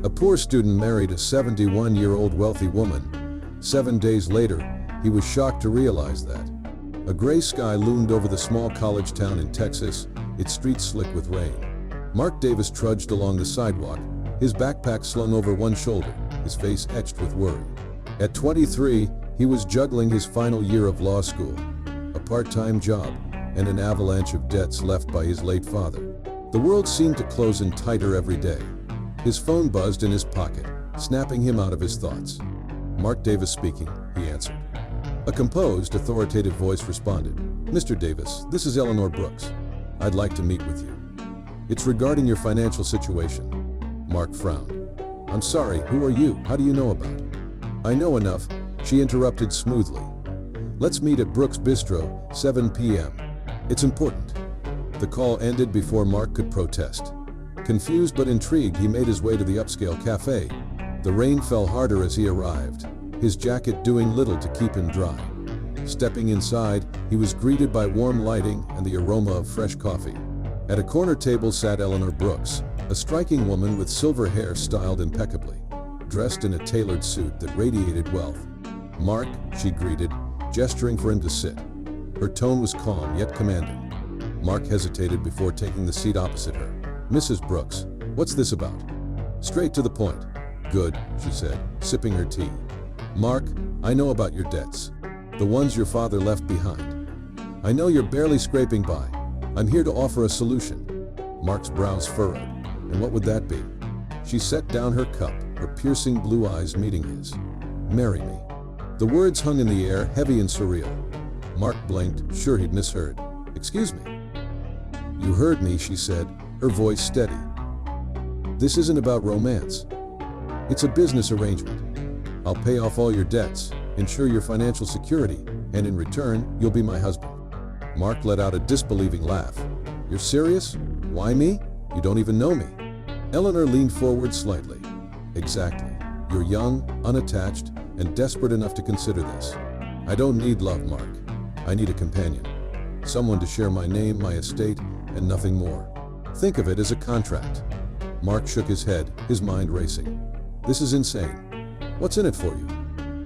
A poor student married a 71-year-old wealthy woman. 7 days later, he was shocked to realize that. A gray sky loomed over the small college town in Texas, its streets slick with rain. Mark Davis trudged along the sidewalk, his backpack slung over one shoulder, his face etched with worry. At 23, he was juggling his final year of law school, a part-time job, and an avalanche of debts left by his late father. The world seemed to close in tighter every day. His phone buzzed in his pocket, snapping him out of his thoughts. "Mark Davis speaking," he answered. A composed, authoritative voice responded. "Mr. Davis, this is Eleanor Brooks. I'd like to meet with you. It's regarding your financial situation." Mark frowned. "I'm sorry, who are you? How do you know about it?" "I know enough," she interrupted smoothly. "Let's meet at Brooks Bistro, 7 p.m. It's important." The call ended before Mark could protest. Confused but intrigued, he made his way to the upscale cafe. The rain fell harder as he arrived, his jacket doing little to keep him dry. Stepping inside, he was greeted by warm lighting and the aroma of fresh coffee. At a corner table sat Eleanor Brooks, a striking woman with silver hair styled impeccably, dressed in a tailored suit that radiated wealth. "Mark," she greeted, gesturing for him to sit. Her tone was calm yet commanding. Mark hesitated before taking the seat opposite her. "Mrs. Brooks, what's this about?" "Straight to the point." "Good," she said, sipping her tea. "Mark, I know about your debts. The ones your father left behind. I know you're barely scraping by. I'm here to offer a solution." Mark's brows furrowed. "And what would that be?" She set down her cup, her piercing blue eyes meeting his. "Marry me." The words hung in the air, heavy and surreal. Mark blinked, sure he'd misheard. "Excuse me." "You heard me," she said, her voice steady. "This isn't about romance. It's a business arrangement. I'll pay off all your debts, ensure your financial security, and in return, you'll be my husband." Mark let out a disbelieving laugh. "You're serious? Why me? You don't even know me." Eleanor leaned forward slightly. "Exactly. You're young, unattached, and desperate enough to consider this. I don't need love, Mark. I need a companion. Someone to share my name, my estate, and nothing more. Think of it as a contract." Mark shook his head, his mind racing. "This is insane. What's in it for you?"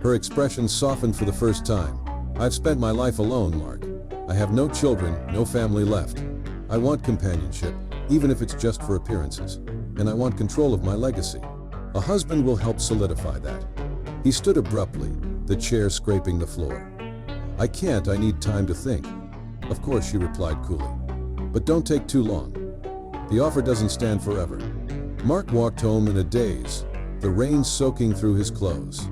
Her expression softened for the first time. "I've spent my life alone, Mark. I have no children, no family left. I want companionship, even if it's just for appearances. And I want control of my legacy. A husband will help solidify that." He stood abruptly, the chair scraping the floor. "I can't, I need time to think." "Of course," she replied coolly. "But don't take too long. The offer doesn't stand forever." Mark walked home in a daze, the rain soaking through his clothes.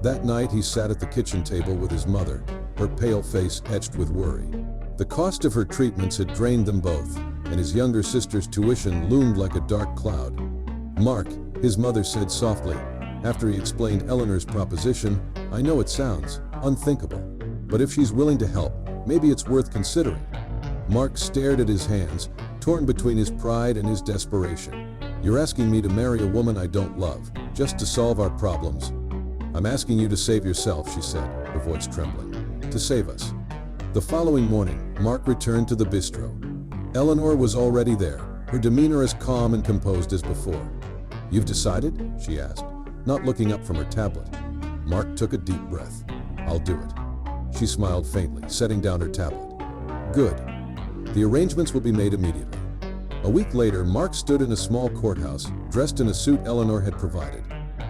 That night he sat at the kitchen table with his mother, her pale face etched with worry. The cost of her treatments had drained them both, and his younger sister's tuition loomed like a dark cloud. "Mark," his mother said softly, after he explained Eleanor's proposition, "I know it sounds unthinkable, but if she's willing to help, maybe it's worth considering." Mark stared at his hands, torn between his pride and his desperation. "You're asking me to marry a woman I don't love, just to solve our problems?" "I'm asking you to save yourself," she said, her voice trembling. "To save us." The following morning, Mark returned to the bistro. Eleanor was already there, her demeanor as calm and composed as before. "You've decided?" she asked, not looking up from her tablet. Mark took a deep breath. "I'll do it." She smiled faintly, setting down her tablet. "Good. The arrangements will be made immediately." A week later, Mark stood in a small courthouse, dressed in a suit Eleanor had provided.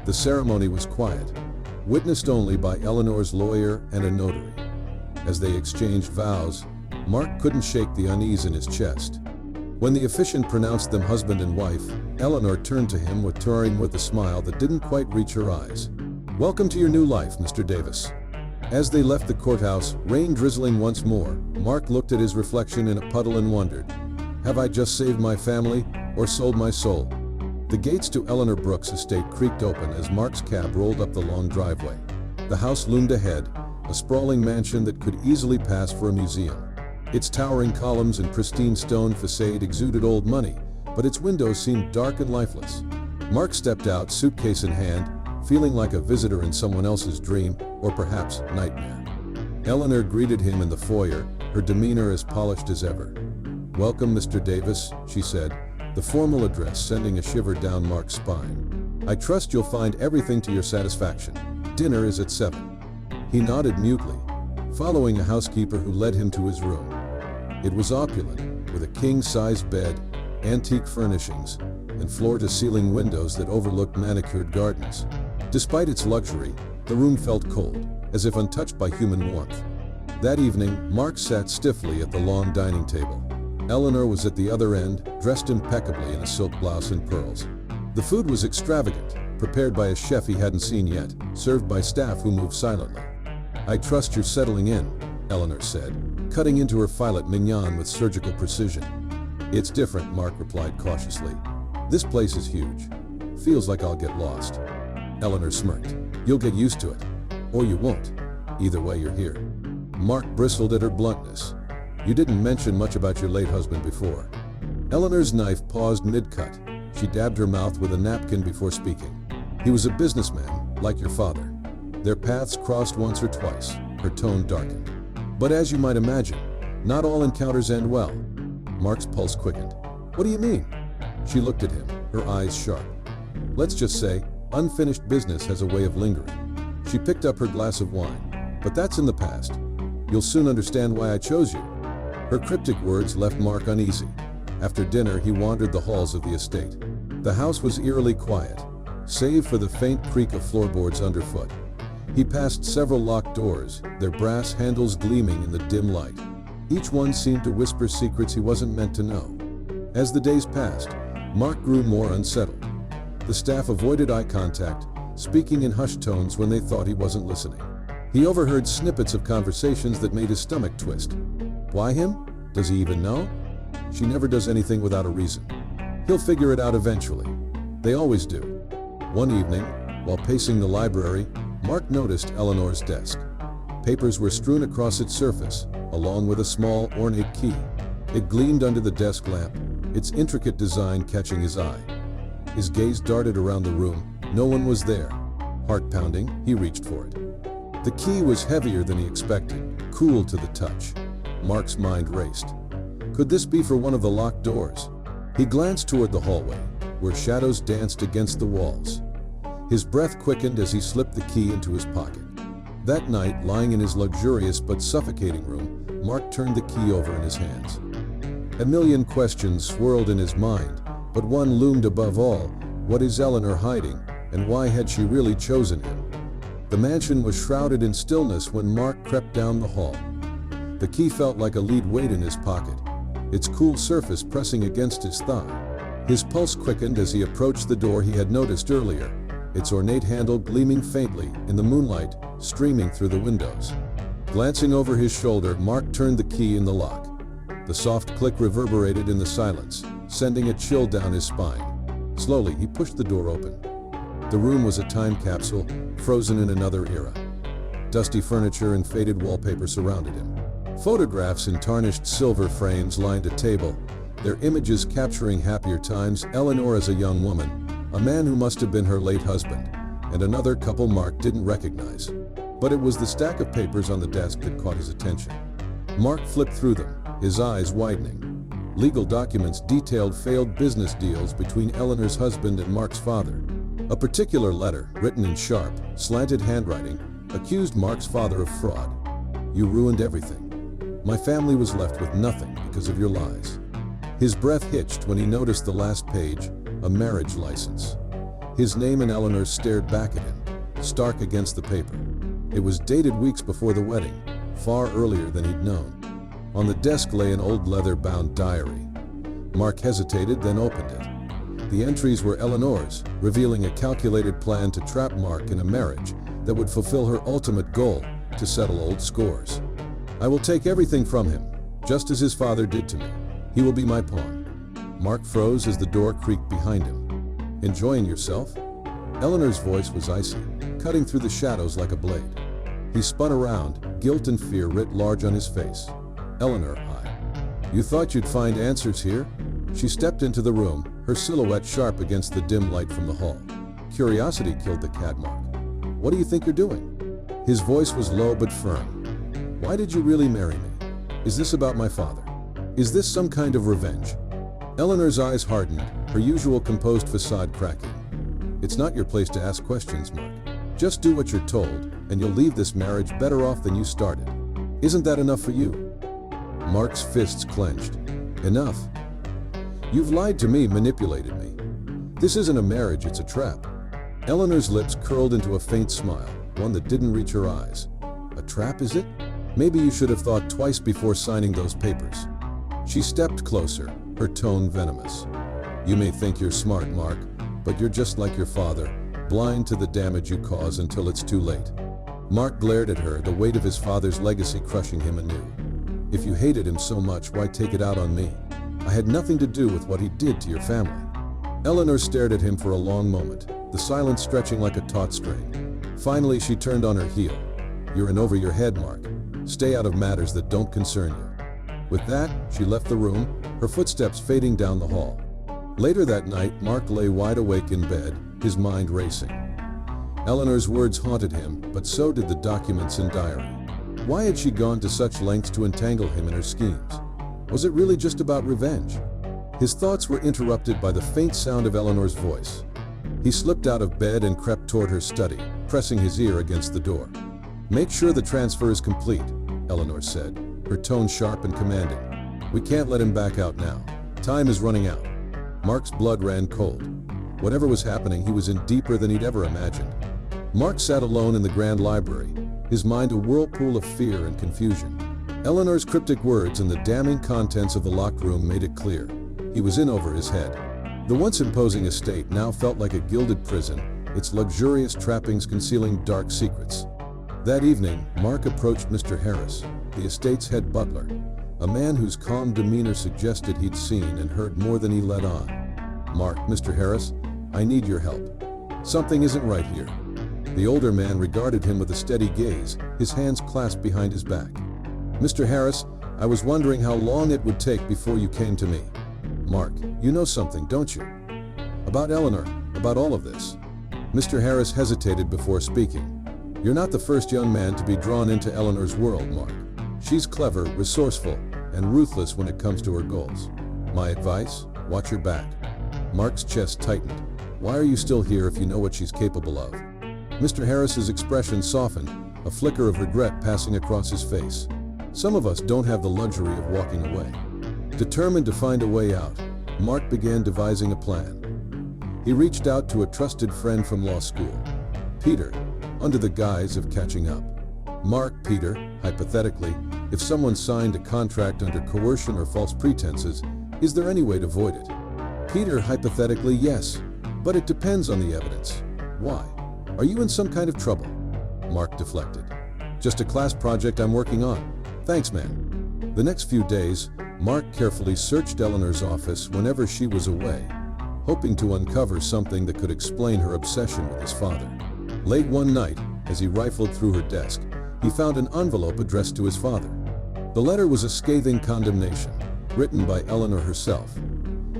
The ceremony was quiet, witnessed only by Eleanor's lawyer and a notary. As they exchanged vows, Mark couldn't shake the unease in his chest. When the officiant pronounced them husband and wife, Eleanor turned to him with a smile that didn't quite reach her eyes. "Welcome to your new life, Mr. Davis." As they left the courthouse, rain drizzling once more, Mark looked at his reflection in a puddle and wondered, have I just saved my family or sold my soul? The gates to Eleanor Brooks' estate creaked open as Mark's cab rolled up the long driveway. The house loomed ahead, a sprawling mansion that could easily pass for a museum. Its towering columns and pristine stone facade exuded old money, but its windows seemed dark and lifeless. Mark stepped out, suitcase in hand, feeling like a visitor in someone else's dream, or perhaps nightmare. Eleanor greeted him in the foyer, her demeanor as polished as ever. "Welcome, Mr. Davis," she said, the formal address sending a shiver down Mark's spine. I trust you'll find everything to your satisfaction. Dinner is at 7. He nodded mutely, following a housekeeper who led him to his room. It was opulent, with a king-size bed, antique furnishings, and floor-to-ceiling windows that overlooked manicured gardens. Despite its luxury, the room felt cold, as if untouched by human warmth. That evening, Mark sat stiffly at the long dining table. Eleanor was at the other end, dressed impeccably in a silk blouse and pearls. The food was extravagant, prepared by a chef he hadn't seen yet, served by staff who moved silently. "I trust you're settling in," Eleanor said, cutting into her filet mignon with surgical precision. "It's different," Mark replied cautiously. "This place is huge. Feels like I'll get lost." Eleanor smirked. "You'll get used to it. Or you won't. Either way, you're here." Mark bristled at her bluntness. "You didn't mention much about your late husband before." Eleanor's knife paused mid-cut. She dabbed her mouth with a napkin before speaking. "He was a businessman, like your father. Their paths crossed once or twice." Her tone darkened. "But as you might imagine, not all encounters end well." Mark's pulse quickened. "What do you mean?" She looked at him, her eyes sharp. "Let's just say, unfinished business has a way of lingering." She picked up her glass of wine. "But that's in the past. You'll soon understand why I chose you." Her cryptic words left Mark uneasy. After dinner, he wandered the halls of the estate. The house was eerily quiet, save for the faint creak of floorboards underfoot. He passed several locked doors, their brass handles gleaming in the dim light. Each one seemed to whisper secrets he wasn't meant to know. As the days passed, Mark grew more unsettled. The staff avoided eye contact, speaking in hushed tones when they thought he wasn't listening. He overheard snippets of conversations that made his stomach twist. Why him? Does he even know? She never does anything without a reason. He'll figure it out eventually. They always do. One evening, while pacing the library, Mark noticed Eleanor's desk. Papers were strewn across its surface, along with a small, ornate key. It gleamed under the desk lamp, its intricate design catching his eye. His gaze darted around the room. No one was there. Heart pounding, he reached for it. The key was heavier than he expected, cool to the touch. Mark's mind raced. Could this be for one of the locked doors? He glanced toward the hallway, where shadows danced against the walls. His breath quickened as he slipped the key into his pocket. That night, lying in his luxurious but suffocating room, Mark turned the key over in his hands. A million questions swirled in his mind, but one loomed above all. What is Eleanor hiding, and why had she really chosen him? The mansion was shrouded in stillness when Mark crept down the hall. The key felt like a lead weight in his pocket, its cool surface pressing against his thigh. His pulse quickened as he approached the door he had noticed earlier, its ornate handle gleaming faintly in the moonlight streaming through the windows. Glancing over his shoulder, Mark turned the key in the lock. The soft click reverberated in the silence, sending a chill down his spine. Slowly, he pushed the door open. The room was a time capsule, frozen in another era. Dusty furniture and faded wallpaper surrounded him. Photographs in tarnished silver frames lined a table, their images capturing happier times, Eleanor as a young woman, a man who must have been her late husband, and another couple Mark didn't recognize. But it was the stack of papers on the desk that caught his attention. Mark flipped through them, his eyes widening. Legal documents detailed failed business deals between Eleanor's husband and Mark's father. A particular letter, written in sharp, slanted handwriting, accused Mark's father of fraud. "You ruined everything. My family was left with nothing because of your lies." His breath hitched when he noticed the last page, a marriage license. His name and Eleanor's stared back at him, stark against the paper. It was dated weeks before the wedding, far earlier than he'd known. On the desk lay an old leather-bound diary. Mark hesitated, then opened it. The entries were Eleanor's, revealing a calculated plan to trap Mark in a marriage that would fulfill her ultimate goal, to settle old scores. "I will take everything from him, just as his father did to me. He will be my pawn." Mark froze as the door creaked behind him. "Enjoying yourself?" Eleanor's voice was icy, cutting through the shadows like a blade. He spun around, guilt and fear writ large on his face. "Eleanor, You thought you'd find answers here?" She stepped into the room, her silhouette sharp against the dim light from the hall. Curiosity killed the cat, Mark. "What do you think you're doing?" His voice was low but firm. "Why did you really marry me? Is this about my father? Is this some kind of revenge?" Eleanor's eyes hardened, her usual composed facade cracking. It's not your place to ask questions, Mark. Just do what you're told, and you'll leave this marriage better off than you started. Isn't that enough for you? Mark's fists clenched. Enough? You've lied to me, manipulated me. This isn't a marriage, it's a trap. Eleanor's lips curled into a faint smile, one that didn't reach her eyes. A trap, is it? Maybe you should have thought twice before signing those papers. She stepped closer, her tone venomous. You may think you're smart, Mark, but you're just like your father, blind to the damage you cause until it's too late. Mark glared at her, the weight of his father's legacy crushing him anew. If you hated him so much, why take it out on me? I had nothing to do with what he did to your family. Eleanor stared at him for a long moment, the silence stretching like a taut string. Finally, she turned on her heel. You're in over your head, Mark. Stay out of matters that don't concern you. With that, she left the room, her footsteps fading down the hall. Later that night, Mark lay wide awake in bed, his mind racing. Eleanor's words haunted him, but so did the documents and diary. Why had she gone to such lengths to entangle him in her schemes? Was it really just about revenge? His thoughts were interrupted by the faint sound of Eleanor's voice. He slipped out of bed and crept toward her study, pressing his ear against the door. Make sure the transfer is complete, Eleanor said, her tone sharp and commanding. We can't let him back out now. Time is running out. Mark's blood ran cold. Whatever was happening, he was in deeper than he'd ever imagined. Mark sat alone in the grand library, his mind a whirlpool of fear and confusion. Eleanor's cryptic words and the damning contents of the locked room made it clear. He was in over his head. The once imposing estate now felt like a gilded prison, its luxurious trappings concealing dark secrets. That evening, Mark approached Mr. Harris, the estate's head butler, a man whose calm demeanor suggested he'd seen and heard more than he let on. Mark, Mr. Harris, I need your help. Something isn't right here. The older man regarded him with a steady gaze, his hands clasped behind his back. Mr. Harris, I was wondering how long it would take before you came to me. Mark, you know something, don't you? About Eleanor, about all of this. Mr. Harris hesitated before speaking. You're not the first young man to be drawn into Eleanor's world, Mark. She's clever, resourceful, and ruthless when it comes to her goals. My advice? Watch your back. Mark's chest tightened. Why are you still here if you know what she's capable of? Mr. Harris's expression softened, a flicker of regret passing across his face. Some of us don't have the luxury of walking away. Determined to find a way out, Mark began devising a plan. He reached out to a trusted friend from law school, Peter, under the guise of catching up. Mark, Peter, hypothetically, if someone signed a contract under coercion or false pretenses, is there any way to void it? Peter, hypothetically, yes, but it depends on the evidence. Why? Are you in some kind of trouble? Mark deflected. Just a class project I'm working on. Thanks, man. The next few days, Mark carefully searched Eleanor's office whenever she was away, hoping to uncover something that could explain her obsession with his father. Late one night, as he rifled through her desk, he found an envelope addressed to his father. The letter was a scathing condemnation, written by Eleanor herself.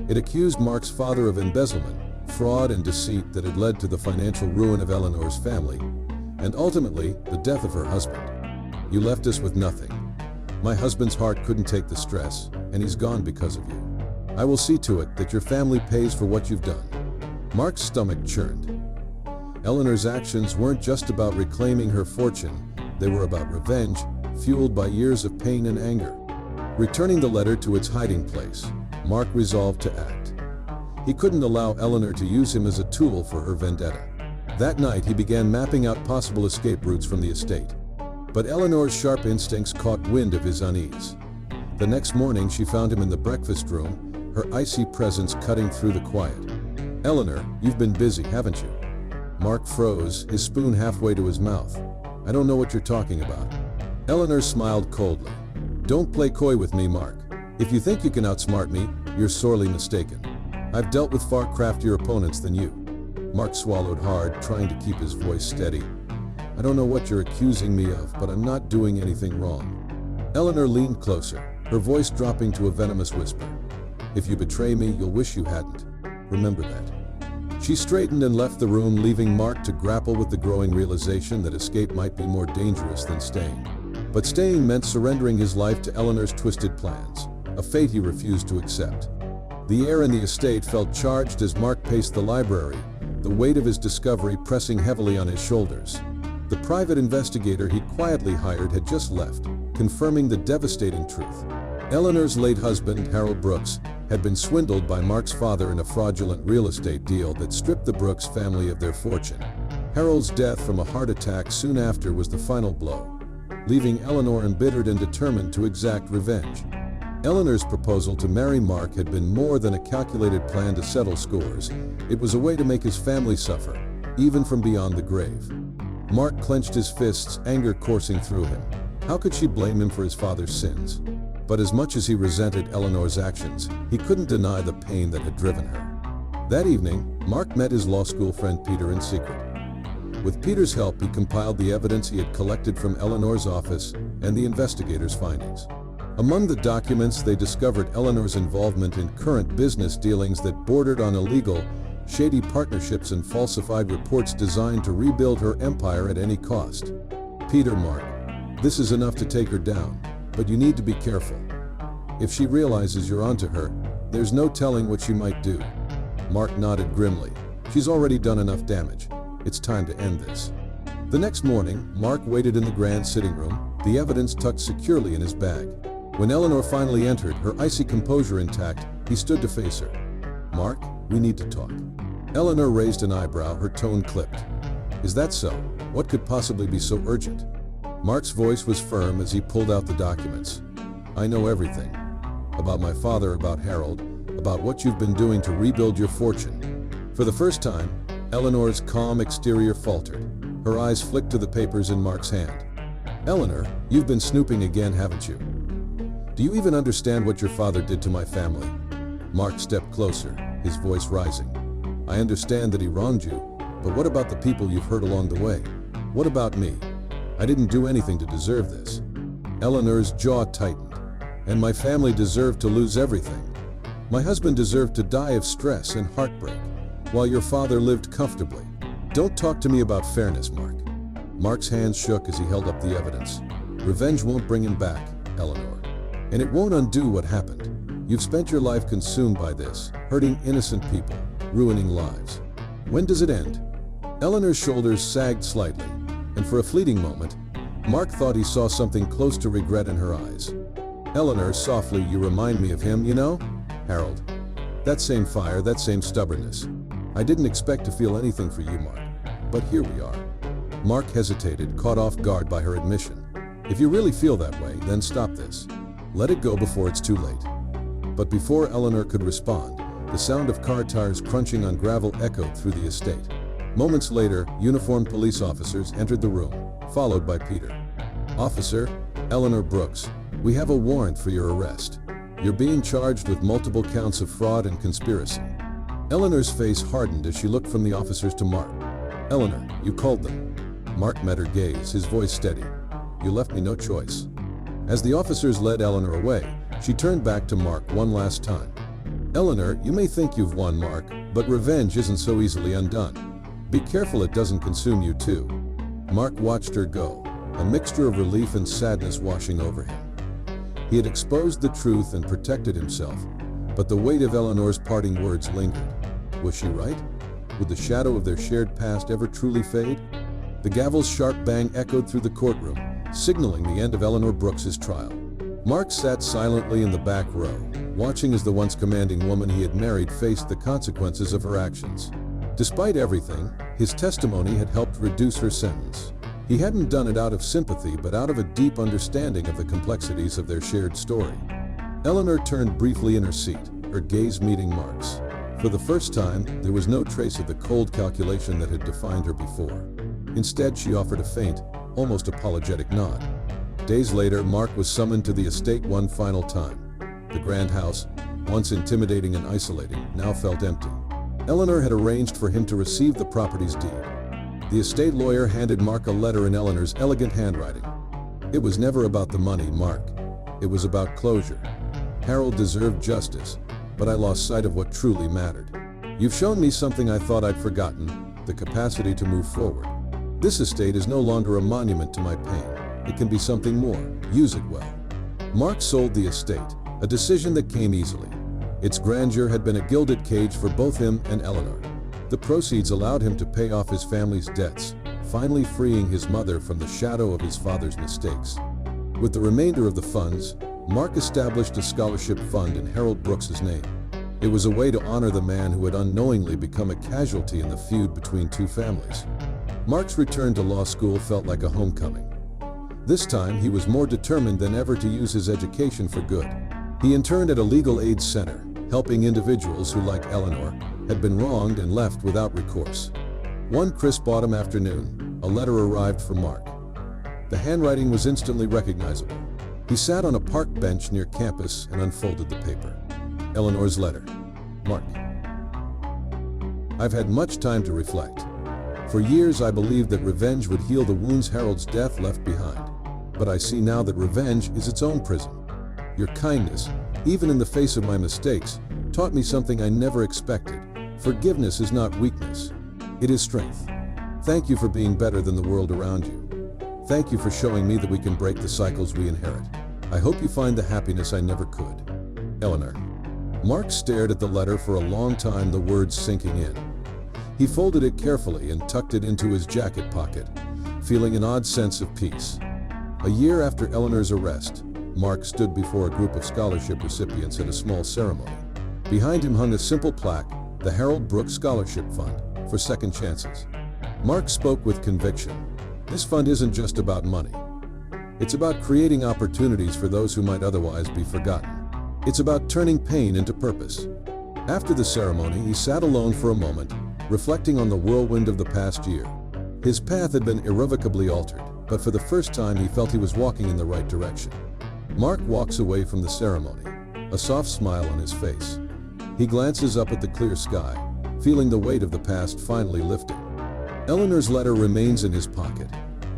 It accused Mark's father of embezzlement, fraud, and deceit that had led to the financial ruin of Eleanor's family, and ultimately, the death of her husband. You left us with nothing. My husband's heart couldn't take the stress, and he's gone because of you. I will see to it that your family pays for what you've done. Mark's stomach churned. Eleanor's actions weren't just about reclaiming her fortune, they were about revenge, fueled by years of pain and anger. Returning the letter to its hiding place, Mark resolved to act. He couldn't allow Eleanor to use him as a tool for her vendetta. That night, he began mapping out possible escape routes from the estate. But Eleanor's sharp instincts caught wind of his unease. The next morning, she found him in the breakfast room, her icy presence cutting through the quiet. Eleanor, you've been busy, haven't you? Mark froze, his spoon halfway to his mouth. I don't know what you're talking about. Eleanor smiled coldly. Don't play coy with me, Mark. If you think you can outsmart me, you're sorely mistaken. I've dealt with far craftier opponents than you. Mark swallowed hard, trying to keep his voice steady. I don't know what you're accusing me of, but I'm not doing anything wrong. Eleanor leaned closer, her voice dropping to a venomous whisper. If you betray me, you'll wish you hadn't. Remember that. She straightened and left the room, leaving Mark to grapple with the growing realization that escape might be more dangerous than staying. But staying meant surrendering his life to Eleanor's twisted plans, a fate he refused to accept. The air in the estate felt charged as Mark paced the library, the weight of his discovery pressing heavily on his shoulders. The private investigator he'd quietly hired had just left, confirming the devastating truth. Eleanor's late husband, Harold Brooks, had been swindled by Mark's father in a fraudulent real estate deal that stripped the Brooks family of their fortune. Harold's death from a heart attack soon after was the final blow, leaving Eleanor embittered and determined to exact revenge. Eleanor's proposal to marry Mark had been more than a calculated plan to settle scores. It was a way to make his family suffer, even from beyond the grave. Mark clenched his fists, anger coursing through him. How could she blame him for his father's sins? But as much as he resented Eleanor's actions, he couldn't deny the pain that had driven her. That evening, Mark met his law school friend Peter in secret. With Peter's help, he compiled the evidence he had collected from Eleanor's office and the investigators' findings. Among the documents, they discovered Eleanor's involvement in current business dealings that bordered on illegal, shady partnerships and falsified reports designed to rebuild her empire at any cost. Peter, Mark, this is enough to take her down, but you need to be careful. If she realizes you're onto her, there's no telling what she might do. Mark nodded grimly. She's already done enough damage. It's time to end this. The next morning, Mark waited in the grand sitting room, the evidence tucked securely in his bag. When Eleanor finally entered, her icy composure intact, he stood to face her. Mark, we need to talk. Eleanor raised an eyebrow, her tone clipped. Is that so? What could possibly be so urgent? Mark's voice was firm as he pulled out the documents. I know everything. About my father, about Harold, about what you've been doing to rebuild your fortune. For the first time, Eleanor's calm exterior faltered. Her eyes flicked to the papers in Mark's hand. Eleanor, you've been snooping again, haven't you? Do you even understand what your father did to my family? Mark stepped closer, his voice rising. I understand that he wronged you, but what about the people you've hurt along the way? What about me? I didn't do anything to deserve this. Eleanor's jaw tightened. And my family deserved to lose everything. My husband deserved to die of stress and heartbreak, while your father lived comfortably. Don't talk to me about fairness, Mark. Mark's hands shook as he held up the evidence. Revenge won't bring him back, Eleanor. And it won't undo what happened. You've spent your life consumed by this, hurting innocent people, ruining lives. When does it end? Eleanor's shoulders sagged slightly, and for a fleeting moment, Mark thought he saw something close to regret in her eyes. Eleanor, softly, you remind me of him, you know? Harold. That same fire, that same stubbornness. I didn't expect to feel anything for you, Mark. But here we are. Mark hesitated, caught off guard by her admission. If you really feel that way, then stop this. Let it go before it's too late. But before Eleanor could respond, the sound of car tires crunching on gravel echoed through the estate. Moments later, uniformed police officers entered the room, followed by Peter. Officer, Eleanor Brooks, we have a warrant for your arrest. You're being charged with multiple counts of fraud and conspiracy. Eleanor's face hardened as she looked from the officers to Mark. Eleanor, you called them. Mark met her gaze, his voice steady. You left me no choice. As the officers led Eleanor away, she turned back to Mark one last time. Eleanor, you may think you've won, Mark, but revenge isn't so easily undone. Be careful it doesn't consume you too. Mark watched her go, a mixture of relief and sadness washing over him. He had exposed the truth and protected himself, but the weight of Eleanor's parting words lingered. Was she right? Would the shadow of their shared past ever truly fade? The gavel's sharp bang echoed through the courtroom, signaling the end of Eleanor Brooks's trial. Mark sat silently in the back row, watching as the once commanding woman he had married faced the consequences of her actions. Despite everything, his testimony had helped reduce her sentence. He hadn't done it out of sympathy, but out of a deep understanding of the complexities of their shared story. Eleanor turned briefly in her seat, her gaze meeting Mark's. For the first time, there was no trace of the cold calculation that had defined her before. Instead, she offered a faint, almost apologetic nod. Days later, Mark was summoned to the estate one final time. The grand house, once intimidating and isolating, now felt empty. Eleanor had arranged for him to receive the property's deed. The estate lawyer handed Mark a letter in Eleanor's elegant handwriting. It was never about the money, Mark. It was about closure. Harold deserved justice, but I lost sight of what truly mattered. You've shown me something I thought I'd forgotten, the capacity to move forward. This estate is no longer a monument to my pain. It can be something more. Use it well. Mark sold the estate, a decision that came easily. Its grandeur had been a gilded cage for both him and Eleanor. The proceeds allowed him to pay off his family's debts, finally freeing his mother from the shadow of his father's mistakes. With the remainder of the funds, Mark established a scholarship fund in Harold Brooks's name. It was a way to honor the man who had unknowingly become a casualty in the feud between two families. Mark's return to law school felt like a homecoming. This time, he was more determined than ever to use his education for good. He interned at a legal aid center, helping individuals who, like Eleanor, had been wronged and left without recourse. One crisp autumn afternoon, a letter arrived for Mark. The handwriting was instantly recognizable. He sat on a park bench near campus and unfolded the paper. Eleanor's letter. Mark. I've had much time to reflect. For years I believed that revenge would heal the wounds Harold's death left behind. But I see now that revenge is its own prison. Your kindness, even in the face of my mistakes, taught me something I never expected. Forgiveness is not weakness. It is strength. Thank you for being better than the world around you. Thank you for showing me that we can break the cycles we inherit. I hope you find the happiness I never could. Eleanor. Mark stared at the letter for a long time, the words sinking in. He folded it carefully and tucked it into his jacket pocket, feeling an odd sense of peace. A year after Eleanor's arrest, Mark stood before a group of scholarship recipients at a small ceremony. Behind him hung a simple plaque, the Harold Brooks Scholarship Fund, for second chances. Mark spoke with conviction. This fund isn't just about money. It's about creating opportunities for those who might otherwise be forgotten. It's about turning pain into purpose. After the ceremony, he sat alone for a moment, reflecting on the whirlwind of the past year. His path had been irrevocably altered, but for the first time he felt he was walking in the right direction. Mark walks away from the ceremony, a soft smile on his face. He glances up at the clear sky, feeling the weight of the past finally lifting. Eleanor's letter remains in his pocket,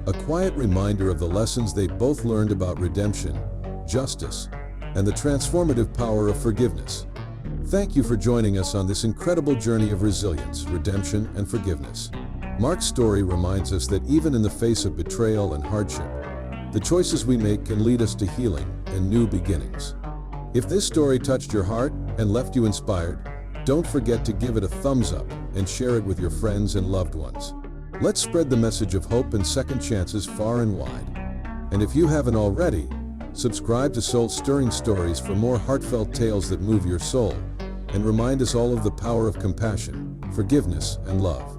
a quiet reminder of the lessons they both learned about redemption, justice, and the transformative power of forgiveness. Thank you for joining us on this incredible journey of resilience, redemption, and forgiveness. Mark's story reminds us that even in the face of betrayal and hardship, the choices we make can lead us to healing and new beginnings. If this story touched your heart and left you inspired, don't forget to give it a thumbs up and share it with your friends and loved ones. Let's spread the message of hope and second chances far and wide. And if you haven't already, subscribe to Soul Stirring Stories for more heartfelt tales that move your soul and remind us all of the power of compassion, forgiveness, and love.